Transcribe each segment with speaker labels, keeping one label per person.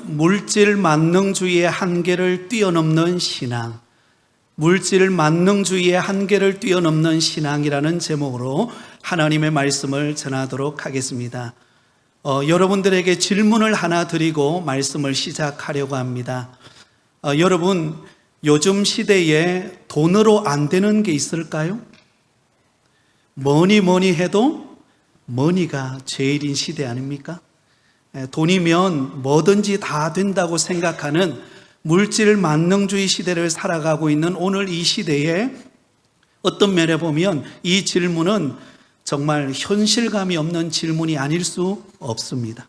Speaker 1: 오늘은 물질 만능주의의 한계를 뛰어넘는 신앙, 물질 만능주의의 한계를 뛰어넘는 신앙이라는 제목으로 하나님의 말씀을 전하도록 하겠습니다. 여러분들에게 질문을 하나 드리고 말씀을 시작하려고 합니다. 여러분, 요즘 시대에 돈으로 안 되는 게 있을까요? 뭐니 해도 머니가 제일인 시대 아닙니까? 돈이면 뭐든지 다 된다고 생각하는 물질 만능주의 시대를 살아가고 있는 오늘 이 시대에 어떤 면에 보면 이 질문은 정말 현실감이 없는 질문이 아닐 수 없습니다.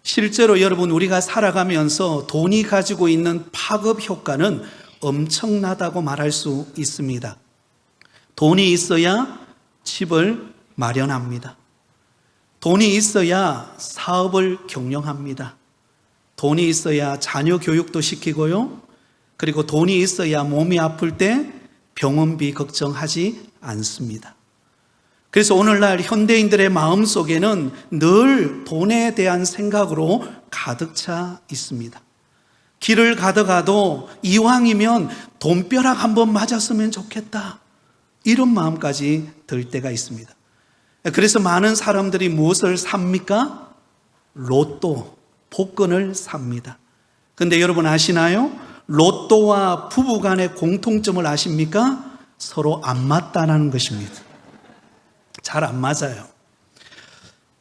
Speaker 1: 실제로 여러분, 우리가 살아가면서 돈이 가지고 있는 파급 효과는 엄청나다고 말할 수 있습니다. 돈이 있어야 집을 마련합니다. 돈이 있어야 사업을 경영합니다. 돈이 있어야 자녀 교육도 시키고요. 그리고 돈이 있어야 몸이 아플 때 병원비 걱정하지 않습니다. 그래서 오늘날 현대인들의 마음속에는 늘 돈에 대한 생각으로 가득 차 있습니다. 길을 가다가도 이왕이면 돈벼락 한번 맞았으면 좋겠다, 이런 마음까지 들 때가 있습니다. 그래서 많은 사람들이 무엇을 삽니까? 로또, 복권을 삽니다. 근데 여러분 아시나요? 로또와 부부 간의 공통점을 아십니까? 서로 안 맞다는 것입니다. 잘 안 맞아요.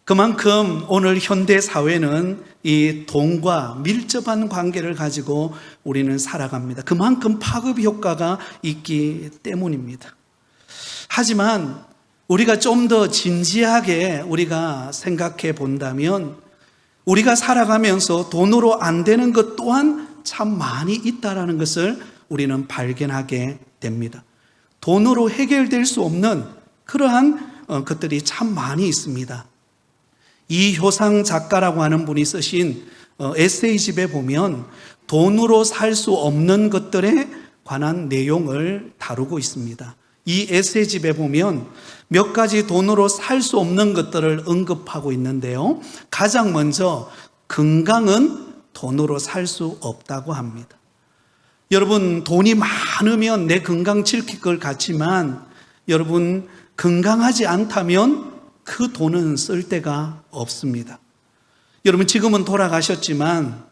Speaker 1: 그만큼 오늘 현대 사회는 이 돈과 밀접한 관계를 가지고 우리는 살아갑니다. 그만큼 파급 효과가 있기 때문입니다. 하지만 우리가 좀 더 진지하게 우리가 생각해 본다면 우리가 살아가면서 돈으로 안 되는 것 또한 참 많이 있다는 것을 우리는 발견하게 됩니다. 돈으로 해결될 수 없는 그러한 것들이 참 많이 있습니다. 이효상 작가라고 하는 분이 쓰신 에세이집에 보면 돈으로 살 수 없는 것들에 관한 내용을 다루고 있습니다. 이 에세이집에 보면 몇 가지 돈으로 살 수 없는 것들을 언급하고 있는데요, 가장 먼저 건강은 돈으로 살 수 없다고 합니다. 여러분, 돈이 많으면 내 건강 지킬 것 같지만 여러분, 건강하지 않다면 그 돈은 쓸 데가 없습니다. 여러분, 지금은 돌아가셨지만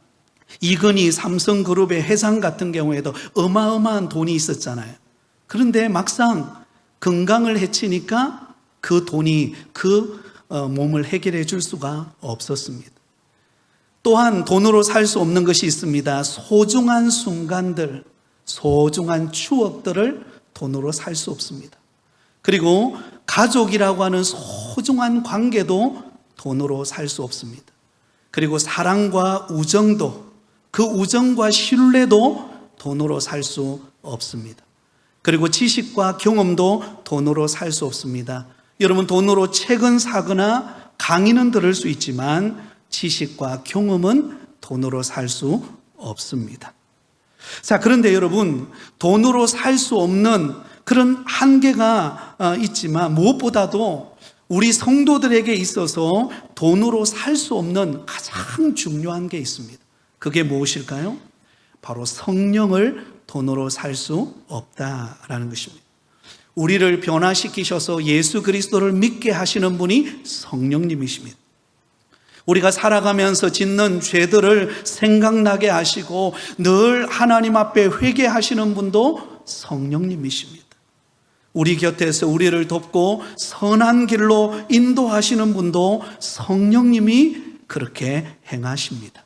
Speaker 1: 이건희 삼성그룹의 회장 같은 경우에도 어마어마한 돈이 있었잖아요. 그런데 막상 건강을 해치니까 그 돈이 그 몸을 해결해 줄 수가 없었습니다. 또한 돈으로 살 수 없는 것이 있습니다. 소중한 순간들, 소중한 추억들을 돈으로 살 수 없습니다. 그리고 가족이라고 하는 소중한 관계도 돈으로 살 수 없습니다. 그리고 사랑과 우정도, 그 우정과 신뢰도 돈으로 살 수 없습니다. 그리고 지식과 경험도 돈으로 살 수 없습니다. 여러분, 돈으로 책은 사거나 강의는 들을 수 있지만 지식과 경험은 돈으로 살 수 없습니다. 자, 그런데 여러분, 돈으로 살 수 없는 그런 한계가 있지만 무엇보다도 우리 성도들에게 있어서 돈으로 살 수 없는 가장 중요한 게 있습니다. 그게 무엇일까요? 바로 성령을 돈으로 살 수 없다라는 것입니다. 우리를 변화시키셔서 예수 그리스도를 믿게 하시는 분이 성령님이십니다. 우리가 살아가면서 짓는 죄들을 생각나게 하시고 늘 하나님 앞에 회개하시는 분도 성령님이십니다. 우리 곁에서 우리를 돕고 선한 길로 인도하시는 분도 성령님이 그렇게 행하십니다.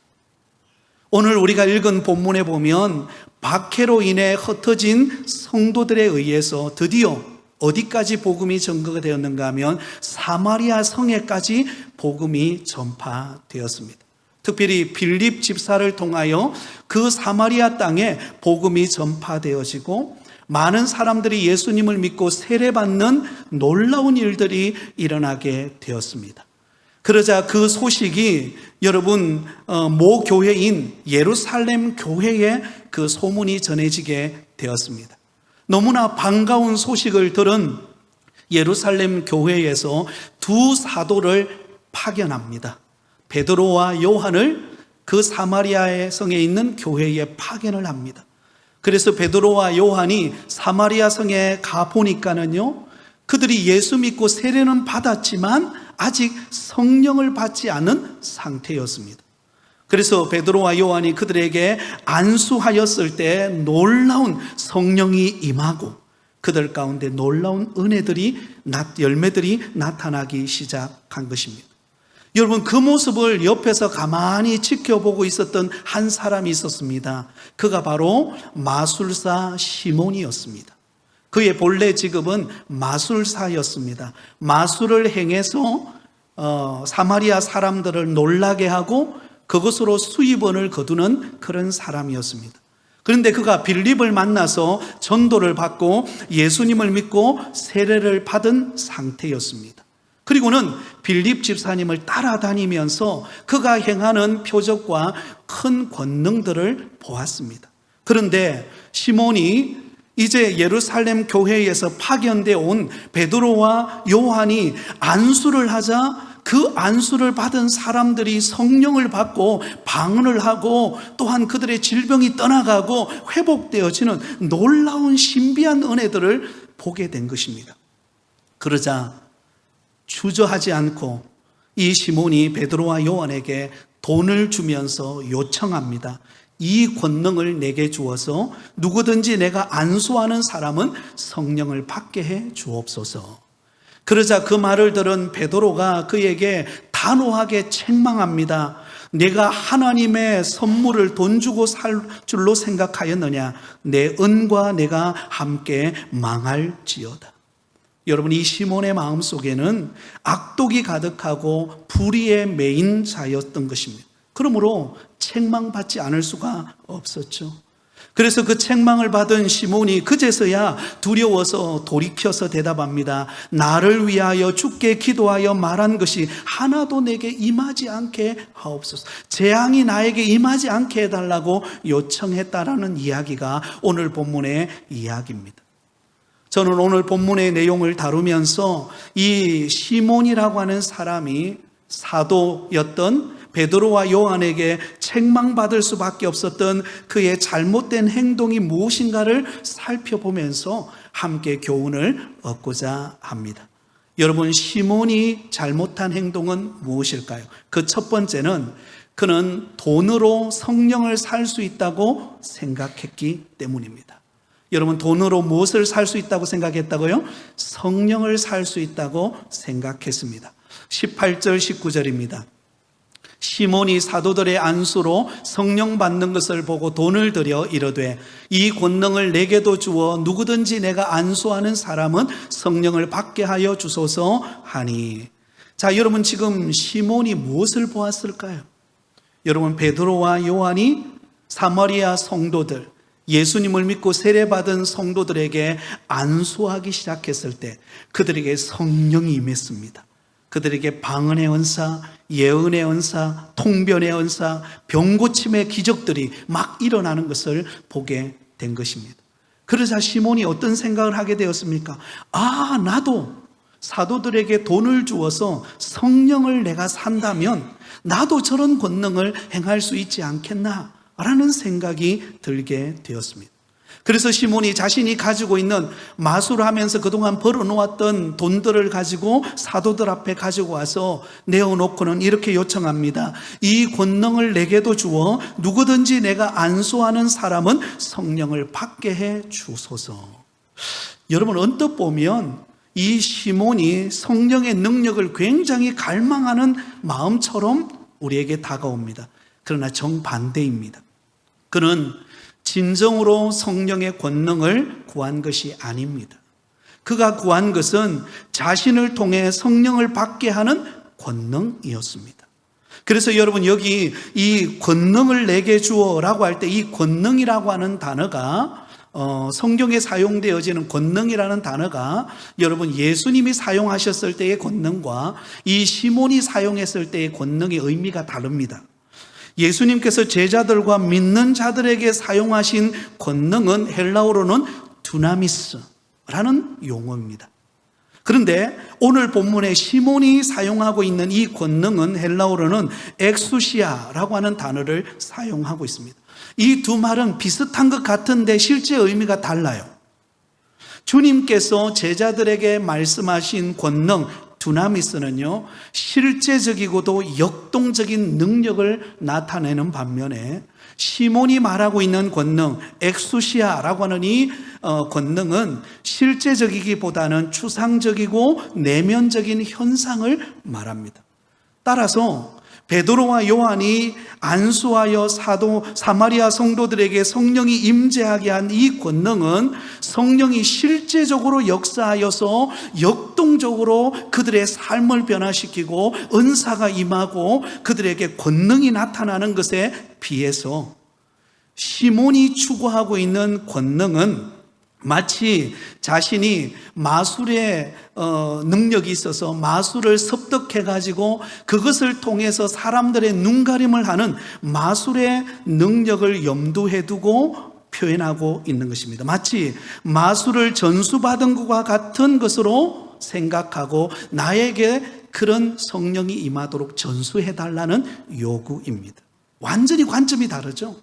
Speaker 1: 오늘 우리가 읽은 본문에 보면 박해로 인해 흩어진 성도들에 의해서 드디어 어디까지 복음이 전거가 되었는가 하면 사마리아 성에까지 복음이 전파되었습니다. 특별히 빌립 집사를 통하여 그 사마리아 땅에 복음이 전파되어지고 많은 사람들이 예수님을 믿고 세례받는 놀라운 일들이 일어나게 되었습니다. 그러자 그 소식이 여러분 모 교회인 예루살렘 교회에 그 소문이 전해지게 되었습니다. 너무나 반가운 소식을 들은 예루살렘 교회에서 두 사도를 파견합니다. 베드로와 요한을 그 사마리아의 성에 있는 교회에 파견을 합니다. 그래서 베드로와 요한이 사마리아 성에 가보니까는요, 그들이 예수 믿고 세례는 받았지만 아직 성령을 받지 않은 상태였습니다. 그래서 베드로와 요한이 그들에게 안수하였을 때 놀라운 성령이 임하고 그들 가운데 놀라운 열매들이 나타나기 시작한 것입니다. 여러분, 그 모습을 옆에서 가만히 지켜보고 있었던 한 사람이 있었습니다. 그가 바로 마술사 시몬이었습니다. 그의 본래 직업은 마술사였습니다. 마술을 행해서 사마리아 사람들을 놀라게 하고 그것으로 수입원을 거두는 그런 사람이었습니다. 그런데 그가 빌립을 만나서 전도를 받고 예수님을 믿고 세례를 받은 상태였습니다. 그리고는 빌립 집사님을 따라다니면서 그가 행하는 표적과 큰 권능들을 보았습니다. 그런데 시몬이 이제 예루살렘 교회에서 파견되어 온 베드로와 요한이 안수를 하자 그 안수를 받은 사람들이 성령을 받고 방언을 하고 또한 그들의 질병이 떠나가고 회복되어지는 놀라운 신비한 은혜들을 보게 된 것입니다. 그러자 주저하지 않고 이 시몬이 베드로와 요한에게 돈을 주면서 요청합니다. 이 권능을 내게 주어서 누구든지 내가 안수하는 사람은 성령을 받게 해 주옵소서. 그러자 그 말을 들은 베드로가 그에게 단호하게 책망합니다. 내가 하나님의 선물을 돈 주고 살 줄로 생각하였느냐? 내 은과 내가 함께 망할지어다. 여러분, 이 시몬의 마음속에는 악독이 가득하고 불의에 매인 자였던 것입니다. 그러므로 책망받지 않을 수가 없었죠. 그래서 그 책망을 받은 시몬이 그제서야 두려워서 돌이켜서 대답합니다. 나를 위하여 주께 기도하여 말한 것이 하나도 내게 임하지 않게 하옵소서. 재앙이 나에게 임하지 않게 해달라고 요청했다라는 이야기가 오늘 본문의 이야기입니다. 저는 오늘 본문의 내용을 다루면서 이 시몬이라고 하는 사람이 사도였던 베드로와 요한에게 책망받을 수밖에 없었던 그의 잘못된 행동이 무엇인가를 살펴보면서 함께 교훈을 얻고자 합니다. 여러분, 시몬이 잘못한 행동은 무엇일까요? 그 첫 번째는 그는 돈으로 성령을 살 수 있다고 생각했기 때문입니다. 여러분, 돈으로 무엇을 살 수 있다고 생각했다고요? 성령을 살 수 있다고 생각했습니다. 18절 19절입니다. 시몬이 사도들의 안수로 성령 받는 것을 보고 돈을 들여 이르되 이 권능을 내게도 주어 누구든지 내가 안수하는 사람은 성령을 받게 하여 주소서 하니. 자, 여러분, 지금 시몬이 무엇을 보았을까요? 여러분, 베드로와 요한이 사마리아 성도들, 예수님을 믿고 세례받은 성도들에게 안수하기 시작했을 때 그들에게 성령이 임했습니다. 그들에게 방언의 은사, 예언의 은사, 통변의 은사, 병고침의 기적들이 막 일어나는 것을 보게 된 것입니다. 그러자 시몬이 어떤 생각을 하게 되었습니까? 나도 사도들에게 돈을 주어서 성령을 내가 산다면 나도 저런 권능을 행할 수 있지 않겠나? 라는 생각이 들게 되었습니다. 그래서 시몬이 자신이 가지고 있는 마술하면서 그동안 벌어놓았던 돈들을 가지고 사도들 앞에 가지고 와서 내어놓고는 이렇게 요청합니다. 이 권능을 내게도 주어 누구든지 내가 안수하는 사람은 성령을 받게 해 주소서. 여러분, 언뜻 보면 이 시몬이 성령의 능력을 굉장히 갈망하는 마음처럼 우리에게 다가옵니다. 그러나 정반대입니다. 그는 진정으로 성령의 권능을 구한 것이 아닙니다. 그가 구한 것은 자신을 통해 성령을 받게 하는 권능이었습니다. 그래서 여러분, 여기 이 권능을 내게 주어라고 할 때 이 권능이라고 하는 단어가 성경에 사용되어지는 권능이라는 단어가 여러분 예수님이 사용하셨을 때의 권능과 이 시몬이 사용했을 때의 권능의 의미가 다릅니다. 예수님께서 제자들과 믿는 자들에게 사용하신 권능은 헬라어로는 두나미스라는 용어입니다. 그런데 오늘 본문에 시몬이 사용하고 있는 이 권능은 헬라어로는 엑수시아라고 하는 단어를 사용하고 있습니다. 이 두 말은 비슷한 것 같은데 실제 의미가 달라요. 주님께서 제자들에게 말씀하신 권능 두나미스는요, 실제적이고도 역동적인 능력을 나타내는 반면에 시몬이 말하고 있는 권능 엑수시아라고 하는 이 권능은 실제적이기보다는 추상적이고 내면적인 현상을 말합니다. 따라서 베드로와 요한이 안수하여 사마리아 성도들에게 성령이 임재하게 한 이 권능은 성령이 실제적으로 역사하여서 역동적으로 그들의 삶을 변화시키고 은사가 임하고 그들에게 권능이 나타나는 것에 비해서 시몬이 추구하고 있는 권능은 마치 자신이 마술의 능력이 있어서 마술을 습득해가지고 그것을 통해서 사람들의 눈가림을 하는 마술의 능력을 염두에 두고 표현하고 있는 것입니다. 마치 마술을 전수받은 것과 같은 것으로 생각하고 나에게 그런 성령이 임하도록 전수해달라는 요구입니다. 완전히 관점이 다르죠.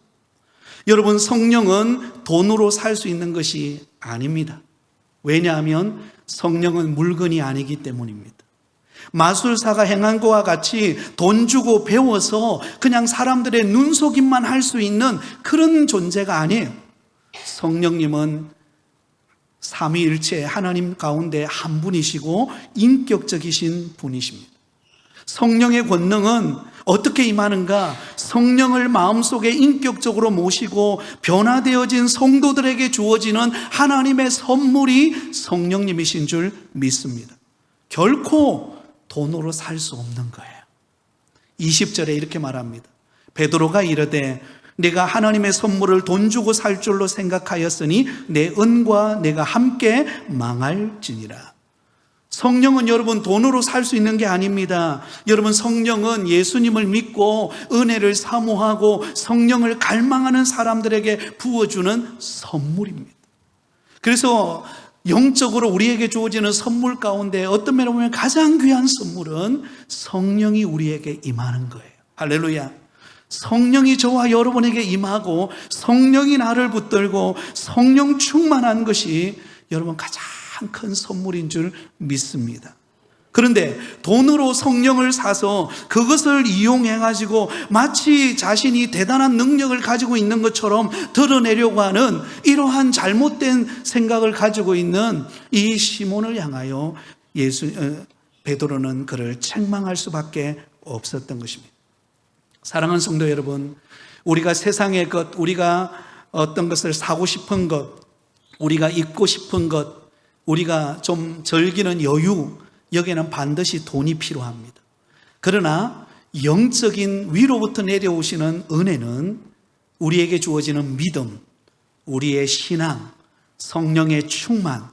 Speaker 1: 여러분, 성령은 돈으로 살 수 있는 것이 아닙니다. 왜냐하면 성령은 물건이 아니기 때문입니다. 마술사가 행한 것과 같이 돈 주고 배워서 그냥 사람들의 눈속임만 할 수 있는 그런 존재가 아니에요. 성령님은 삼위일체 하나님 가운데 한 분이시고 인격적이신 분이십니다. 성령의 권능은 어떻게 임하는가? 성령을 마음속에 인격적으로 모시고 변화되어진 성도들에게 주어지는 하나님의 선물이 성령님이신 줄 믿습니다. 결코 돈으로 살 수 없는 거예요. 20절에 이렇게 말합니다. 베드로가 이르되 내가 하나님의 선물을 돈 주고 살 줄로 생각하였으니 내 은과 내가 함께 망할지니라. 성령은 여러분 돈으로 살 수 있는 게 아닙니다. 여러분, 성령은 예수님을 믿고 은혜를 사모하고 성령을 갈망하는 사람들에게 부어주는 선물입니다. 그래서 영적으로 우리에게 주어지는 선물 가운데 어떤 면에 보면 가장 귀한 선물은 성령이 우리에게 임하는 거예요. 할렐루야. 성령이 저와 여러분에게 임하고 성령이 나를 붙들고 성령 충만한 것이 여러분 가장 큰 선물인 줄 믿습니다. 그런데 돈으로 성령을 사서 그것을 이용해가지고 마치 자신이 대단한 능력을 가지고 있는 것처럼 드러내려고 하는 이러한 잘못된 생각을 가지고 있는 이 시몬을 향하여 베드로는 그를 책망할 수밖에 없었던 것입니다. 사랑하는 성도 여러분, 우리가 세상의 것, 우리가 어떤 것을 사고 싶은 것, 우리가 입고 싶은 것, 우리가 좀 즐기는 여유, 여기에는 반드시 돈이 필요합니다. 그러나 영적인 위로부터 내려오시는 은혜는 우리에게 주어지는 믿음, 우리의 신앙, 성령의 충만,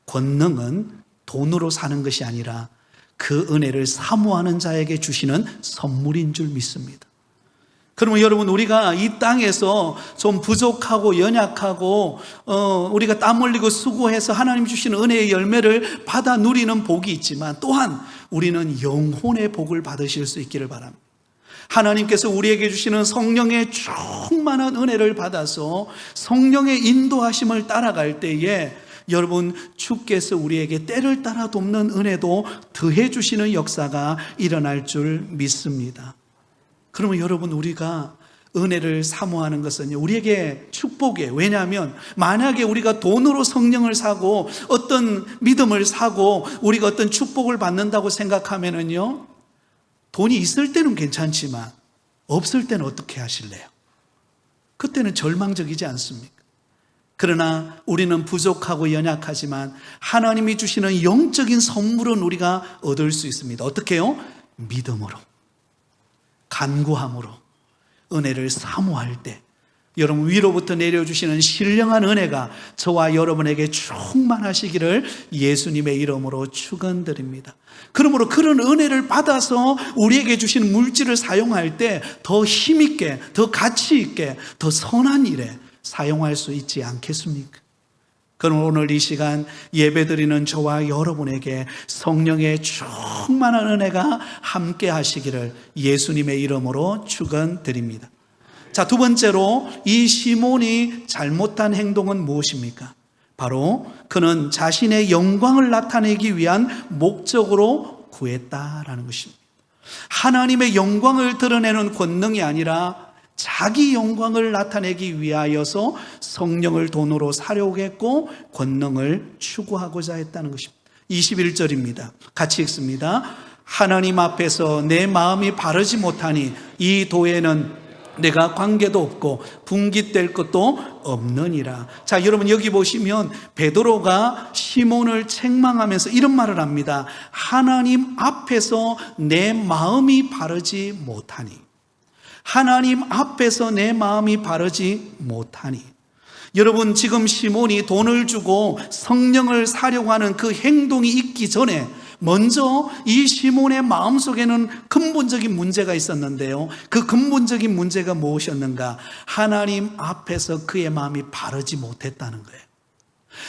Speaker 1: 권능은 돈으로 사는 것이 아니라 그 은혜를 사모하는 자에게 주시는 선물인 줄 믿습니다. 그러면 여러분, 우리가 이 땅에서 좀 부족하고 연약하고 우리가 땀 흘리고 수고해서 하나님 주시는 은혜의 열매를 받아 누리는 복이 있지만 또한 우리는 영혼의 복을 받으실 수 있기를 바랍니다. 하나님께서 우리에게 주시는 성령의 충만한 은혜를 받아서 성령의 인도하심을 따라갈 때에 여러분, 주께서 우리에게 때를 따라 돕는 은혜도 더해 주시는 역사가 일어날 줄 믿습니다. 그러면 여러분, 우리가 은혜를 사모하는 것은 우리에게 축복이에요. 왜냐하면 만약에 우리가 돈으로 성령을 사고 어떤 믿음을 사고 우리가 어떤 축복을 받는다고 생각하면은요, 돈이 있을 때는 괜찮지만 없을 때는 어떻게 하실래요? 그때는 절망적이지 않습니까? 그러나 우리는 부족하고 연약하지만 하나님이 주시는 영적인 선물은 우리가 얻을 수 있습니다. 어떻게 해요? 믿음으로, 간구함으로, 은혜를 사모할 때 여러분, 위로부터 내려주시는 신령한 은혜가 저와 여러분에게 충만하시기를 예수님의 이름으로 축원드립니다. 그러므로 그런 은혜를 받아서 우리에게 주신 물질을 사용할 때 더 힘있게, 더 가치있게, 더 선한 일에 사용할 수 있지 않겠습니까? 그럼 오늘 이 시간 예배드리는 저와 여러분에게 성령의 충만한 은혜가 함께 하시기를 예수님의 이름으로 축원드립니다. 자, 두 번째로 이 시몬이 잘못한 행동은 무엇입니까? 바로 그는 자신의 영광을 나타내기 위한 목적으로 구했다라는 것입니다. 하나님의 영광을 드러내는 권능이 아니라 자기 영광을 나타내기 위하여서 성령을 돈으로 사려고 했고 권능을 추구하고자 했다는 것입니다. 21절입니다. 같이 읽습니다. 하나님 앞에서 내 마음이 바르지 못하니 이 도에는 내가 관계도 없고 분깃될 것도 없느니라. 자, 여러분 여기 보시면 베드로가 시몬을 책망하면서 이런 말을 합니다. 하나님 앞에서 내 마음이 바르지 못하니, 하나님 앞에서 내 마음이 바르지 못하니. 여러분 지금 시몬이 돈을 주고 성령을 사려고 하는 그 행동이 있기 전에 먼저 이 시몬의 마음속에는 근본적인 문제가 있었는데요, 그 근본적인 문제가 무엇이었는가? 하나님 앞에서 그의 마음이 바르지 못했다는 거예요.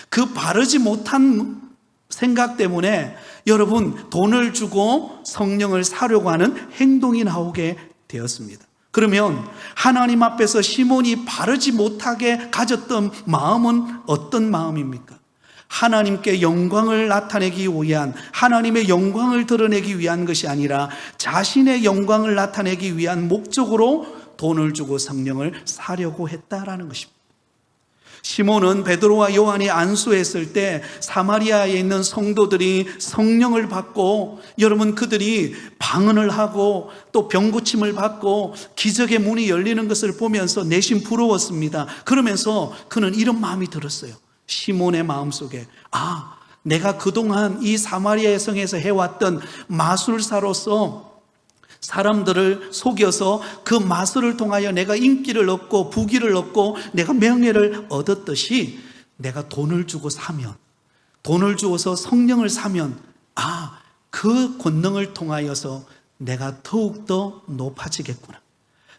Speaker 1: 그 바르지 못한 생각 때문에 여러분 돈을 주고 성령을 사려고 하는 행동이 나오게 되었습니다. 그러면 하나님 앞에서 시몬이 바르지 못하게 가졌던 마음은 어떤 마음입니까? 하나님께 영광을 나타내기 위한, 하나님의 영광을 드러내기 위한 것이 아니라 자신의 영광을 나타내기 위한 목적으로 돈을 주고 성령을 사려고 했다라는 것입니다. 시몬은 베드로와 요한이 안수했을 때 사마리아에 있는 성도들이 성령을 받고, 여러분 그들이 방언을 하고 또 병고침을 받고 기적의 문이 열리는 것을 보면서 내심 부러웠습니다. 그러면서 그는 이런 마음이 들었어요. 시몬의 마음속에, 아, 내가 그동안 이 사마리아 성에서 해왔던 마술사로서 사람들을 속여서 그 마술을 통하여 내가 인기를 얻고 부귀를 얻고 내가 명예를 얻었듯이 내가 돈을 주고 사면, 돈을 주어서 성령을 사면, 아, 그 권능을 통하여서 내가 더욱더 높아지겠구나,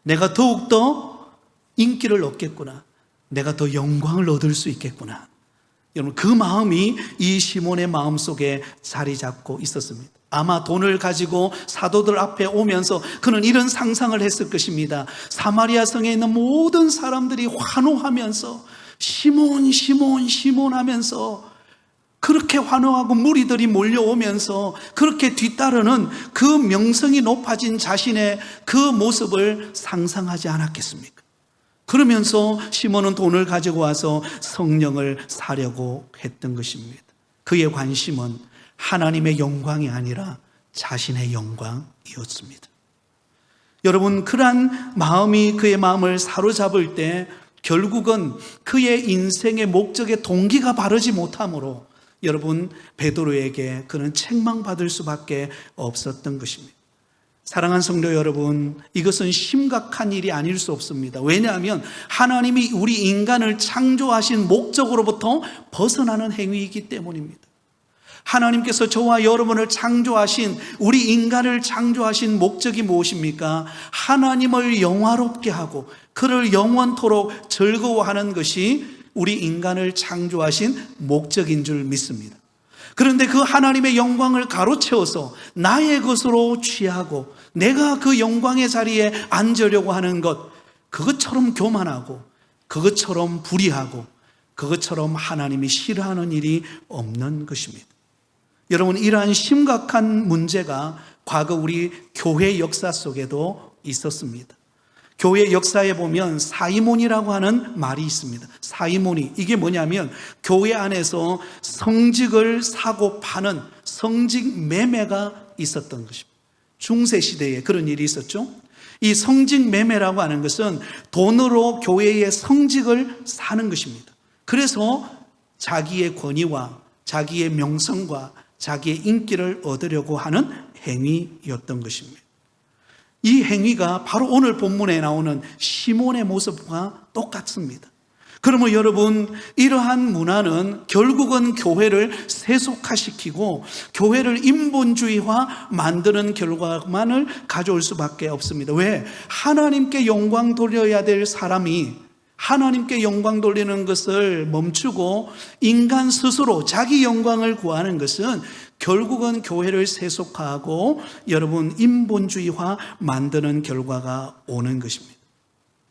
Speaker 1: 내가 더욱더 인기를 얻겠구나, 내가 더 영광을 얻을 수 있겠구나. 여러분 그 마음이 이 시몬의 마음속에 자리 잡고 있었습니다. 아마 돈을 가지고 사도들 앞에 오면서 그는 이런 상상을 했을 것입니다. 사마리아 성에 있는 모든 사람들이 환호하면서 시몬 시몬 시몬 하면서 그렇게 환호하고 무리들이 몰려오면서 그렇게 뒤따르는 그 명성이 높아진 자신의 그 모습을 상상하지 않았겠습니까? 그러면서 시몬은 돈을 가지고 와서 성령을 사려고 했던 것입니다. 그의 관심은 하나님의 영광이 아니라 자신의 영광이었습니다. 여러분 그러한 마음이 그의 마음을 사로잡을 때 결국은 그의 인생의 목적의 동기가 바르지 못하므로 여러분 베드로에게 그는 책망받을 수밖에 없었던 것입니다. 사랑하는 성도 여러분, 이것은 심각한 일이 아닐 수 없습니다. 왜냐하면 하나님이 우리 인간을 창조하신 목적으로부터 벗어나는 행위이기 때문입니다. 하나님께서 저와 여러분을 창조하신, 우리 인간을 창조하신 목적이 무엇입니까? 하나님을 영화롭게 하고 그를 영원토록 즐거워하는 것이 우리 인간을 창조하신 목적인 줄 믿습니다. 그런데 그 하나님의 영광을 가로채워서 나의 것으로 취하고 내가 그 영광의 자리에 앉으려고 하는 것, 그것처럼 교만하고 그것처럼 불의하고 그것처럼 하나님이 싫어하는 일이 없는 것입니다. 여러분 이러한 심각한 문제가 과거 우리 교회 역사 속에도 있었습니다. 교회 역사에 보면 사이몬이라고 하는 말이 있습니다. 사이몬이, 이게 뭐냐면 교회 안에서 성직을 사고 파는 성직 매매가 있었던 것입니다. 중세시대에 그런 일이 있었죠. 이 성직 매매라고 하는 것은 돈으로 교회의 성직을 사는 것입니다. 그래서 자기의 권위와 자기의 명성과 자기의 인기를 얻으려고 하는 행위였던 것입니다. 이 행위가 바로 오늘 본문에 나오는 시몬의 모습과 똑같습니다. 그러면 여러분 이러한 문화는 결국은 교회를 세속화시키고 교회를 인본주의화 만드는 결과만을 가져올 수밖에 없습니다. 왜? 하나님께 영광 돌려야 될 사람이 하나님께 영광 돌리는 것을 멈추고 인간 스스로 자기 영광을 구하는 것은 결국은 교회를 세속화하고 여러분 인본주의화 만드는 결과가 오는 것입니다.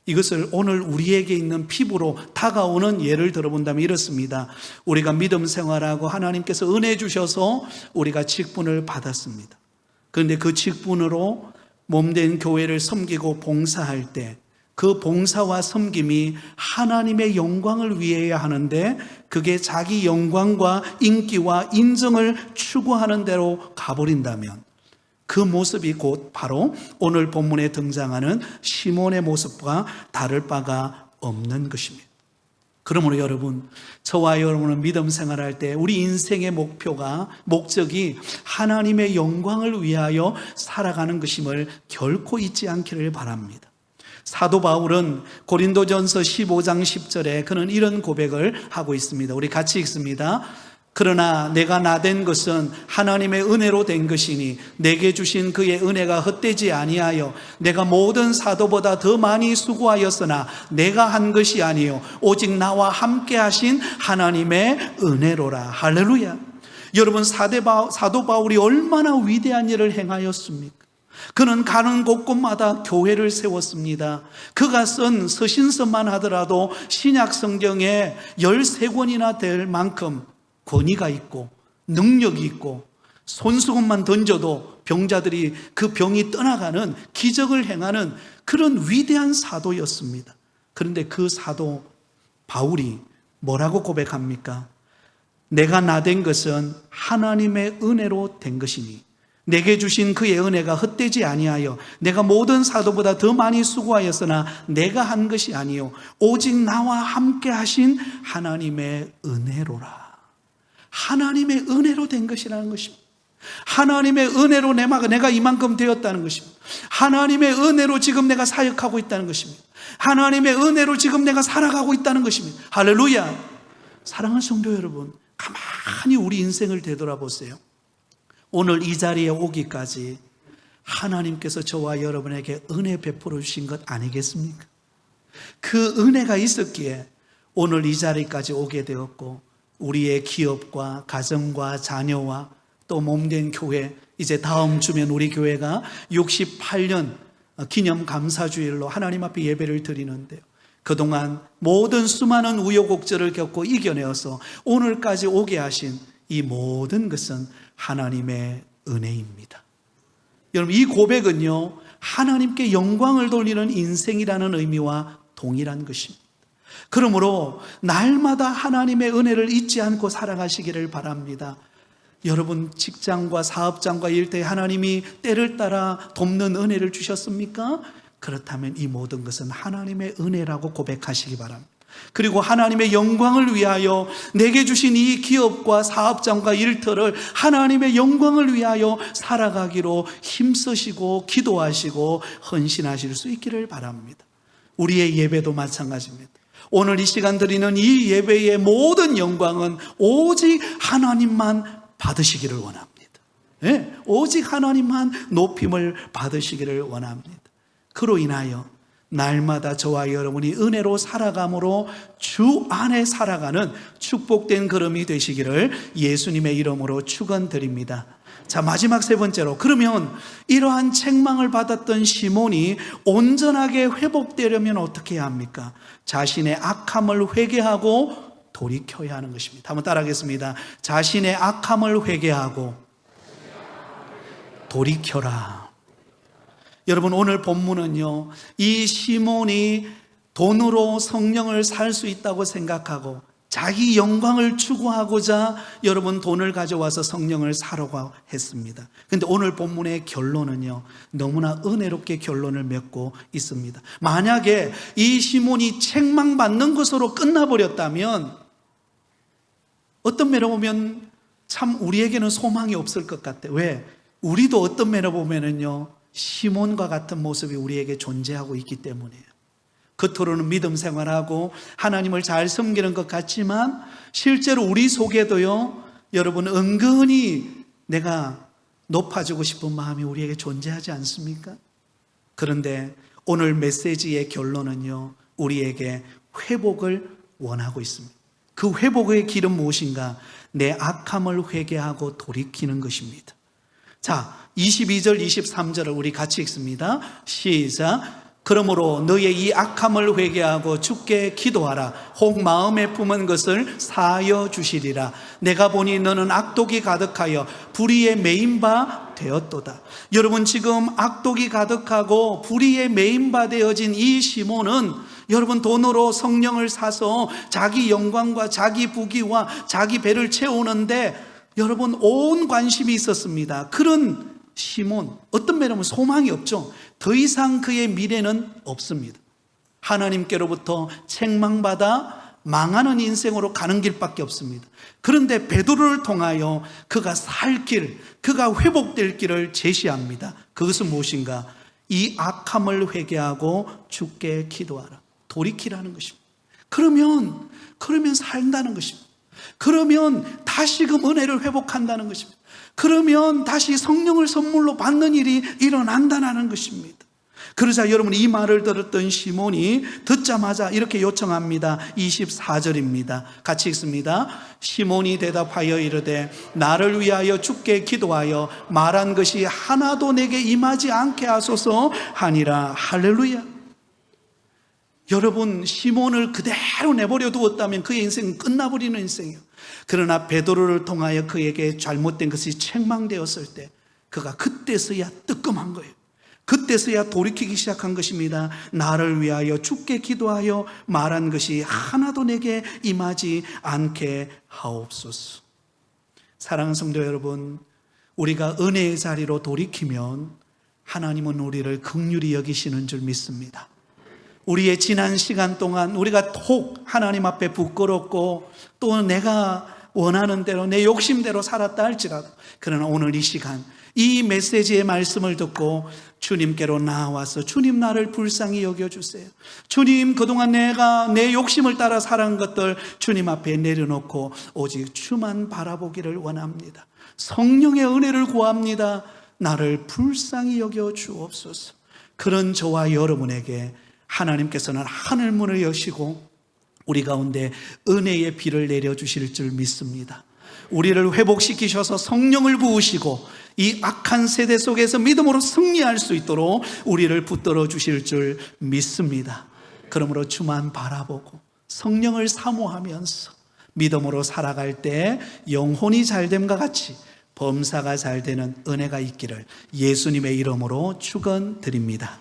Speaker 1: 이것을 오늘 우리에게 있는 피부로 다가오는 예를 들어본다면 이렇습니다. 우리가 믿음 생활하고 하나님께서 은혜 주셔서 우리가 직분을 받았습니다. 그런데 그 직분으로 몸된 교회를 섬기고 봉사할 때 그 봉사와 섬김이 하나님의 영광을 위해야 하는데 그게 자기 영광과 인기와 인정을 추구하는 대로 가버린다면 그 모습이 곧 바로 오늘 본문에 등장하는 시몬의 모습과 다를 바가 없는 것입니다. 그러므로 여러분, 저와 여러분은 믿음 생활할 때 우리 인생의 목적이 하나님의 영광을 위하여 살아가는 것임을 결코 잊지 않기를 바랍니다. 사도 바울은 고린도전서 15장 10절에 그는 이런 고백을 하고 있습니다. 우리 같이 읽습니다. 그러나 내가 나된 것은 하나님의 은혜로 된 것이니 내게 주신 그의 은혜가 헛되지 아니하여 내가 모든 사도보다 더 많이 수고하였으나 내가 한 것이 아니요 오직 나와 함께 하신 하나님의 은혜로라. 할렐루야. 여러분, 사도 바울이 얼마나 위대한 일을 행하였습니까? 그는 가는 곳곳마다 교회를 세웠습니다. 그가 쓴 서신서만 하더라도 신약 성경에 13권이나 될 만큼 권위가 있고 능력이 있고 손수건만 던져도 병자들이 그 병이 떠나가는 기적을 행하는 그런 위대한 사도였습니다. 그런데 그 사도 바울이 뭐라고 고백합니까? 내가 나된 것은 하나님의 은혜로 된 것이니 내게 주신 그의 은혜가 헛되지 아니하여 내가 모든 사도보다 더 많이 수고하였으나 내가 한 것이 아니요 오직 나와 함께 하신 하나님의 은혜로라. 하나님의 은혜로 된 것이라는 것입니다. 하나님의 은혜로 내가 이만큼 되었다는 것입니다. 하나님의 은혜로 지금 내가 사역하고 있다는 것입니다. 하나님의 은혜로 지금 내가 살아가고 있다는 것입니다. 할렐루야. 사랑하는 성도 여러분, 가만히 우리 인생을 되돌아보세요. 오늘 이 자리에 오기까지 하나님께서 저와 여러분에게 은혜 베풀어 주신 것 아니겠습니까? 그 은혜가 있었기에 오늘 이 자리까지 오게 되었고 우리의 기업과 가정과 자녀와 또 몸된 교회, 이제 다음 주면 우리 교회가 68년 기념 감사주일로 하나님 앞에 예배를 드리는데요, 그동안 모든 수많은 우여곡절을 겪고 이겨내어서 오늘까지 오게 하신 이 모든 것은 하나님의 은혜입니다. 여러분, 이 고백은요 하나님께 영광을 돌리는 인생이라는 의미와 동일한 것입니다. 그러므로 날마다 하나님의 은혜를 잊지 않고 살아가시기를 바랍니다. 여러분, 직장과 사업장과 일터에 하나님이 때를 따라 돕는 은혜를 주셨습니까? 그렇다면 이 모든 것은 하나님의 은혜라고 고백하시기 바랍니다. 그리고 하나님의 영광을 위하여 내게 주신 이 기업과 사업장과 일터를 하나님의 영광을 위하여 살아가기로 힘쓰시고 기도하시고 헌신하실 수 있기를 바랍니다. 우리의 예배도 마찬가지입니다. 오늘 이 시간 드리는 이 예배의 모든 영광은 오직 하나님만 받으시기를 원합니다. 네, 오직 하나님만 높임을 받으시기를 원합니다. 그로 인하여 날마다 저와 여러분이 은혜로 살아감으로 주 안에 살아가는 축복된 걸음이 되시기를 예수님의 이름으로 축원드립니다. 자, 마지막 세 번째로, 그러면 이러한 책망을 받았던 시몬이 온전하게 회복되려면 어떻게 해야 합니까? 자신의 악함을 회개하고 돌이켜야 하는 것입니다. 한번 따라하겠습니다. 자신의 악함을 회개하고 돌이켜라. 여러분, 오늘 본문은요 이 시몬이 돈으로 성령을 살 수 있다고 생각하고 자기 영광을 추구하고자 여러분 돈을 가져와서 성령을 사려고 했습니다. 그런데 오늘 본문의 결론은요 너무나 은혜롭게 결론을 맺고 있습니다. 만약에 이 시몬이 책망받는 것으로 끝나버렸다면 어떤 면으로 보면 참 우리에게는 소망이 없을 것 같아요. 왜? 우리도 어떤 면으로 보면은요 시몬과 같은 모습이 우리에게 존재하고 있기 때문이에요. 겉으로는 믿음 생활하고 하나님을 잘 섬기는 것 같지만 실제로 우리 속에도요 여러분 은근히 내가 높아지고 싶은 마음이 우리에게 존재하지 않습니까? 그런데 오늘 메시지의 결론은요 우리에게 회복을 원하고 있습니다. 그 회복의 길은 무엇인가? 내 악함을 회개하고 돌이키는 것입니다. 자, 22절, 23절을 우리 같이 읽습니다. 시작. 그러므로 너의 이 악함을 회개하고 주께 기도하라. 혹 마음에 품은 것을 사하여 주시리라. 내가 보니 너는 악독이 가득하여 불의에 매인 바 되었도다. 여러분, 지금 악독이 가득하고 불의에 매인 바 되어진 이 시몬은 여러분, 돈으로 성령을 사서 자기 영광과 자기 부귀와 자기 배를 채우는데 여러분, 온 관심이 있었습니다. 그런 시몬, 어떤 면이면 소망이 없죠. 더 이상 그의 미래는 없습니다. 하나님께로부터 책망받아 망하는 인생으로 가는 길밖에 없습니다. 그런데 베드로를 통하여 그가 살 길, 그가 회복될 길을 제시합니다. 그것은 무엇인가? 이 악함을 회개하고 주께 기도하라. 돌이키라는 것입니다. 그러면 산다는 것입니다. 그러면 다시금 은혜를 회복한다는 것입니다. 그러면 다시 성령을 선물로 받는 일이 일어난다는 것입니다. 그러자 여러분, 이 말을 들었던 시몬이 듣자마자 이렇게 요청합니다. 24절입니다. 같이 읽습니다. 시몬이 대답하여 이르되 나를 위하여 주께 기도하여 말한 것이 하나도 내게 임하지 않게 하소서 하니라. 할렐루야. 여러분, 시몬을 그대로 내버려 두었다면 그의 인생은 끝나버리는 인생이에요. 그러나 베드로를 통하여 그에게 잘못된 것이 책망되었을 때 그가 그때서야 뜨끔한 거예요. 그때서야 돌이키기 시작한 것입니다. 나를 위하여 주께 기도하여 말한 것이 하나도 내게 임하지 않게 하옵소서. 사랑하는 성도 여러분, 우리가 은혜의 자리로 돌이키면 하나님은 우리를 긍휼히 여기시는 줄 믿습니다. 우리의 지난 시간 동안 우리가 혹 하나님 앞에 부끄럽고 또 내가 원하는 대로 내 욕심대로 살았다 할지라도, 그러나 오늘 이 시간 이 메시지의 말씀을 듣고 주님께로 나와서 주님, 나를 불쌍히 여겨주세요. 주님, 그동안 내가 내 욕심을 따라 살아간 것들 주님 앞에 내려놓고 오직 주만 바라보기를 원합니다. 성령의 은혜를 구합니다. 나를 불쌍히 여겨 주옵소서. 그런 저와 여러분에게 하나님께서는 하늘문을 여시고 우리 가운데 은혜의 비를 내려주실 줄 믿습니다. 우리를 회복시키셔서 성령을 부으시고 이 악한 세대 속에서 믿음으로 승리할 수 있도록 우리를 붙들어 주실 줄 믿습니다. 그러므로 주만 바라보고 성령을 사모하면서 믿음으로 살아갈 때 영혼이 잘됨과 같이 범사가 잘되는 은혜가 있기를 예수님의 이름으로 축원드립니다.